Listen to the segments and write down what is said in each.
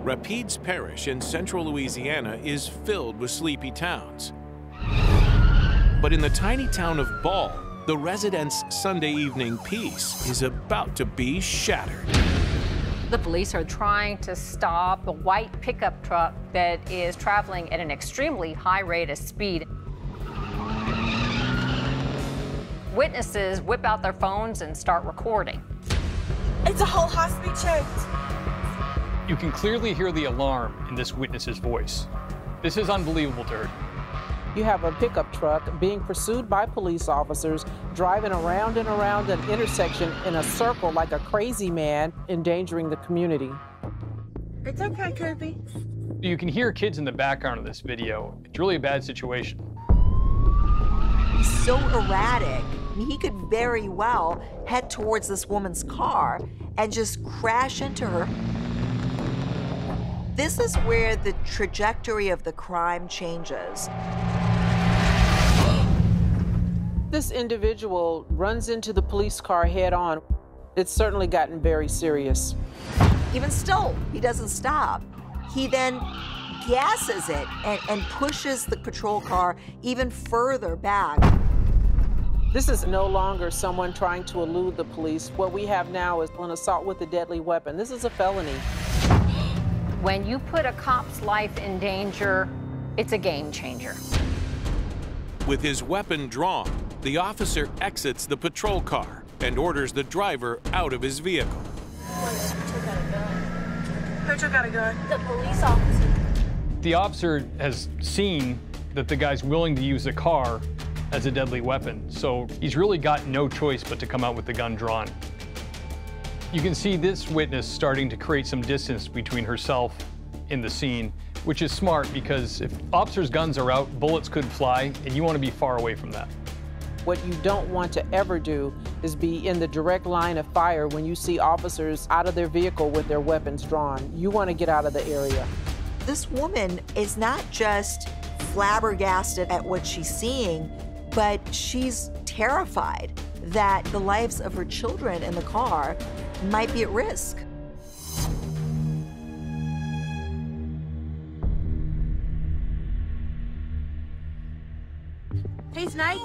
Rapides Parish in central Louisiana is filled with sleepy towns. But in the tiny town of Ball, the residents' Sunday evening peace is about to be shattered. The police are trying to stop a white pickup truck that is traveling at an extremely high rate of speed. Witnesses whip out their phones and start recording. It's a whole high-speed chase. You can clearly hear the alarm in this witness's voice. This is unbelievable to her. You have a pickup truck being pursued by police officers, driving around and around an intersection in a circle like a crazy man, endangering the community. It's okay, Kirby. You can hear kids in the background of this video. It's really a bad situation. He's so erratic. I mean, he could very well head towards this woman's car and just crash into her. This is where the trajectory of the crime changes. This individual runs into the police car head-on. It's certainly gotten very serious. Even still, he doesn't stop. He then gasses it and pushes the patrol car even further back. This is no longer someone trying to elude the police. What we have now is an assault with a deadly weapon. This is a felony. When you put a cop's life in danger, it's a game changer. With his weapon drawn, the officer exits the patrol car and orders the driver out of his vehicle. Who took out a gun? The police officer. The officer has seen that the guy's willing to use the car as a deadly weapon, so he's really got no choice but to come out with the gun drawn. You can see this witness starting to create some distance between herself and the scene, which is smart because if officers' guns are out, bullets could fly, and you want to be far away from that. What you don't want to ever do is be in the direct line of fire when you see officers out of their vehicle with their weapons drawn. You want to get out of the area. This woman is not just flabbergasted at what she's seeing, but she's terrified that the lives of her children in the car might be at risk. He's naked.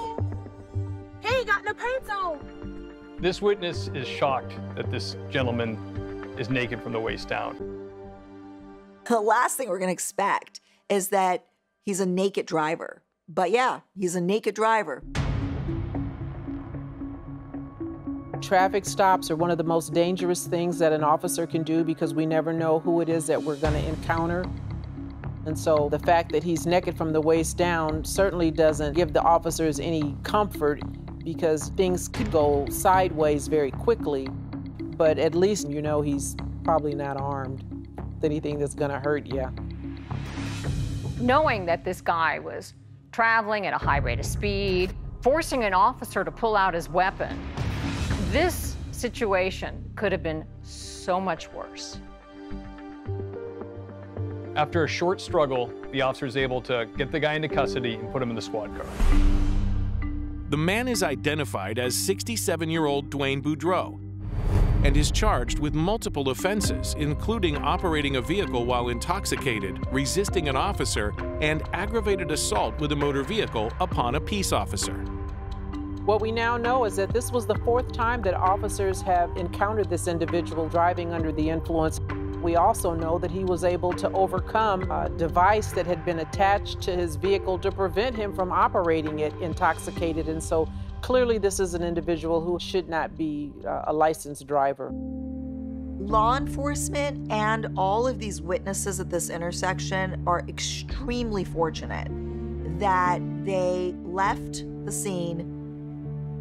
He ain't got no pants on. This witness is shocked that this gentleman is naked from the waist down. The last thing we're going to expect is that he's a naked driver. But yeah, he's a naked driver. Traffic stops are one of the most dangerous things that an officer can do because we never know who it is that we're going to encounter. And so the fact that he's naked from the waist down certainly doesn't give the officers any comfort because things could go sideways very quickly. But at least you know he's probably not armed with anything that's going to hurt you. Knowing that this guy was traveling at a high rate of speed, forcing an officer to pull out his weapon, this situation could have been so much worse. After a short struggle, the officer is able to get the guy into custody and put him in the squad car. The man is identified as 67-year-old Dwayne Boudreau and is charged with multiple offenses, including operating a vehicle while intoxicated, resisting an officer, and aggravated assault with a motor vehicle upon a peace officer. What we now know is that this was the fourth time that officers have encountered this individual driving under the influence. We also know that he was able to overcome a device that had been attached to his vehicle to prevent him from operating it intoxicated. And so clearly this is an individual who should not be a licensed driver. Law enforcement and all of these witnesses at this intersection are extremely fortunate that they left the scene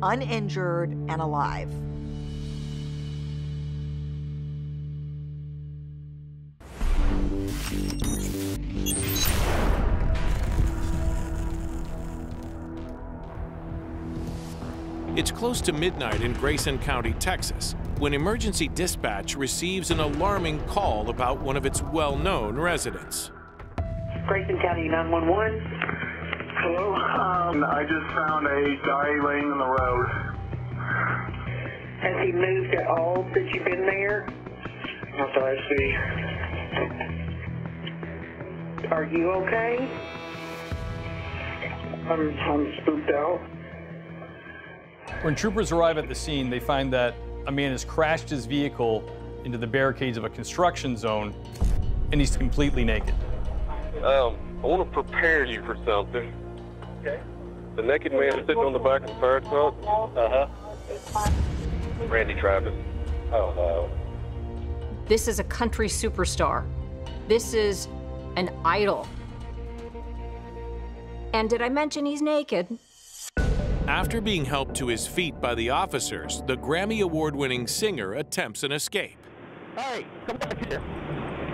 uninjured and alive. It's close to midnight in Grayson County, Texas, when emergency dispatch receives an alarming call about one of its well-known residents. Grayson County 911. Hello, I just found a guy laying in the road. Has he moved at all since you've been there? Not that I see. Are you okay? I'm spooked out. When troopers arrive at the scene, they find that a man has crashed his vehicle into the barricades of a construction zone, and he's completely naked. I want to prepare you for something. Okay. The naked man sitting on the back of the fire truck. Randy Travis. Oh, no. This is a country superstar. This is an idol. And did I mention he's naked? After being helped to his feet by the officers, the Grammy Award-winning singer attempts an escape. Hey, come back here.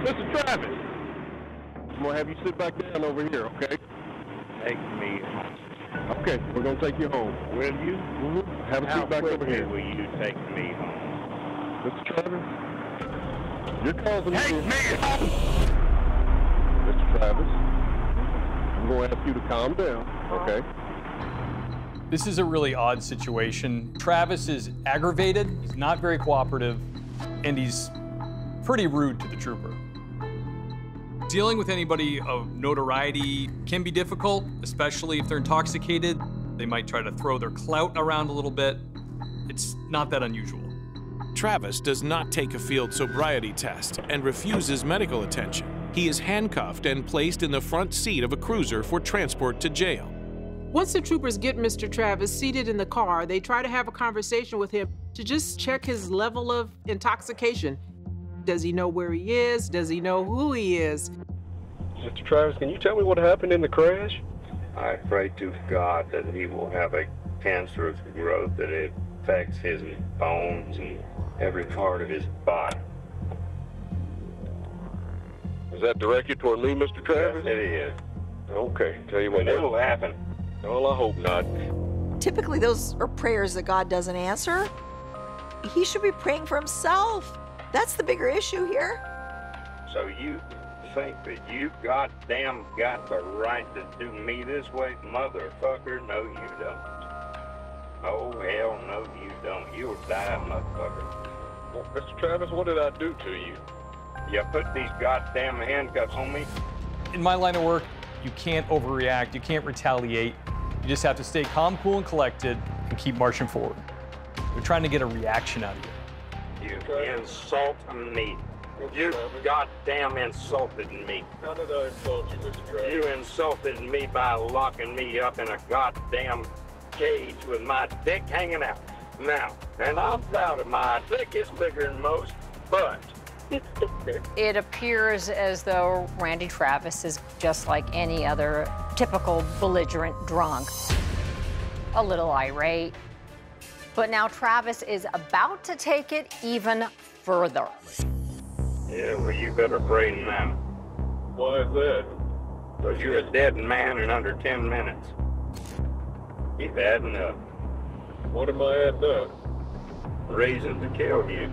Mr. Travis. I'm going to have you sit back down over here, okay? Take me home. Okay, we're going to take you home. Will you? Mm-hmm. Have a seat back over here. Will you take me home? Mr. Travis, you're causing me. Take me home! Mr. Travis, I'm going to ask you to calm down, okay? This is a really odd situation. Travis is aggravated, he's not very cooperative, and he's pretty rude to the trooper. Dealing with anybody of notoriety can be difficult, especially if they're intoxicated. They might try to throw their clout around a little bit. It's not that unusual. Travis does not take a field sobriety test and refuses medical attention. He is handcuffed and placed in the front seat of a cruiser for transport to jail. Once the troopers get Mr. Travis seated in the car, they try to have a conversation with him to just check his level of intoxication. Does he know where he is? Does he know who he is? Mr. Travis, can you tell me what happened in the crash? I pray to God that he will have a cancerous growth that it affects his bones and every part of his body. Is that directed toward me, Mr. Travis? Yes, it is. Okay, tell you what. It will happen. Well, I hope not. Typically, those are prayers that God doesn't answer. He should be praying for himself. That's the bigger issue here. So you think that you goddamn got the right to do me this way, motherfucker? No, you don't. Oh, hell no, you don't. You'll die, motherfucker. Well, Mr. Travis, what did I do to you? You put these goddamn handcuffs on me? In my line of work, you can't overreact, you can't retaliate. You just have to stay calm, cool, and collected and keep marching forward. We're trying to get a reaction out of you. You insult me. You goddamn insulted me. How did I insult you, Mr. Travis? You insulted me by locking me up in a goddamn cage with my dick hanging out. Now, and I'm proud of my dick, it's bigger than most, but It appears as though Randy Travis is just like any other typical belligerent drunk. A little irate. But now Travis is about to take it even further. yeah, well, you better pray now. Why is that? Because you're a dead man in under 10 minutes. You've had enough. What am I at now? Reason to kill you.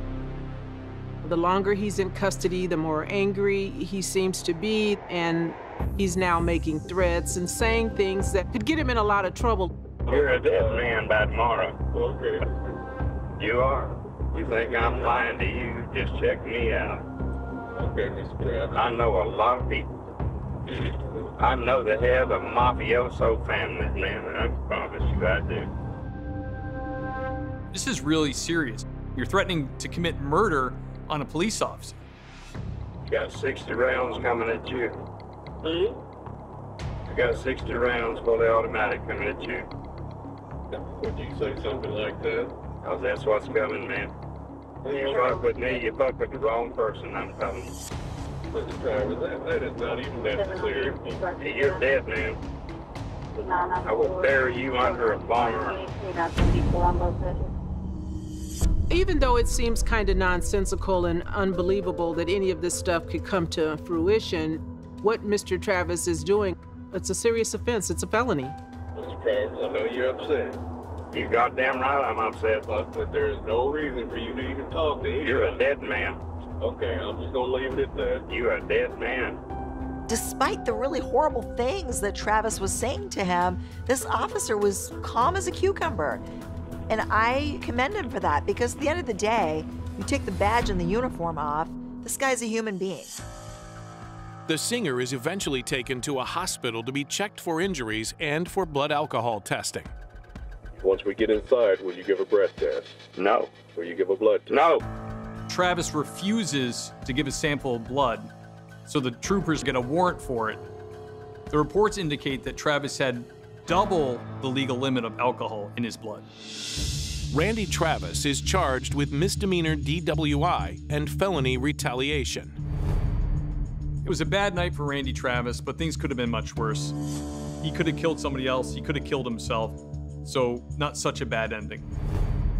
The longer he's in custody, the more angry he seems to be, and he's now making threats and saying things that could get him in a lot of trouble. You're a dead man by tomorrow. Okay. You are. You think I'm lying to you? Just check me out. Okay, Mr. Travis. I know a lot of people. I know the head of a mafioso family, man, and I promise you I do. This is really serious. You're threatening to commit murder on a police officer. You got 60 rounds coming at you. You got 60 rounds fully automatic coming at you. Would you say something like that? Because that's what's coming, man. You fuck with me, you fuck with the wrong person, I'm telling you. Mr. Travis, that is not even necessary. You're dead, man. I will bury you under a barn. Even though it seems kind of nonsensical and unbelievable that any of this stuff could come to fruition, what Mr. Travis is doing, it's a serious offense. It's a felony. Mr. Travis, I know you're upset. You goddamn right I'm upset. But there's no reason for you to even talk to anybody. You're a dead man. Okay, I'm just gonna leave it at that. You're a dead man. Despite the really horrible things that Travis was saying to him, this officer was calm as a cucumber. And I commend him for that, because at the end of the day, you take the badge and the uniform off, this guy's a human being. The singer is eventually taken to a hospital to be checked for injuries and for blood alcohol testing. Once we get inside, will you give a breath test? No. Will you give a blood test? No. Travis refuses to give a sample of blood, so the troopers get a warrant for it. The reports indicate that Travis had double the legal limit of alcohol in his blood. Randy Travis is charged with misdemeanor DWI and felony retaliation. It was a bad night for Randy Travis, but things could have been much worse. He could have killed somebody else, he could have killed himself, so not such a bad ending.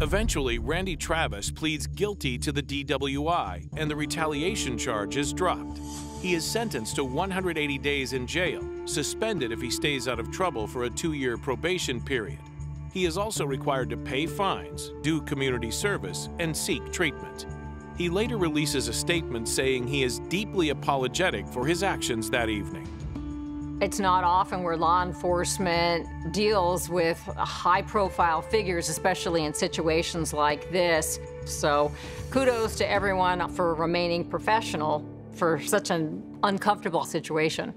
Eventually, Randy Travis pleads guilty to the DWI, and the retaliation charge is dropped. He is sentenced to 180 days in jail, suspended if he stays out of trouble for a 2-year probation period. He is also required to pay fines, do community service, and seek treatment. He later releases a statement saying he is deeply apologetic for his actions that evening. It's not often where law enforcement deals with high-profile figures, especially in situations like this. So kudos to everyone for remaining professional for such an uncomfortable situation.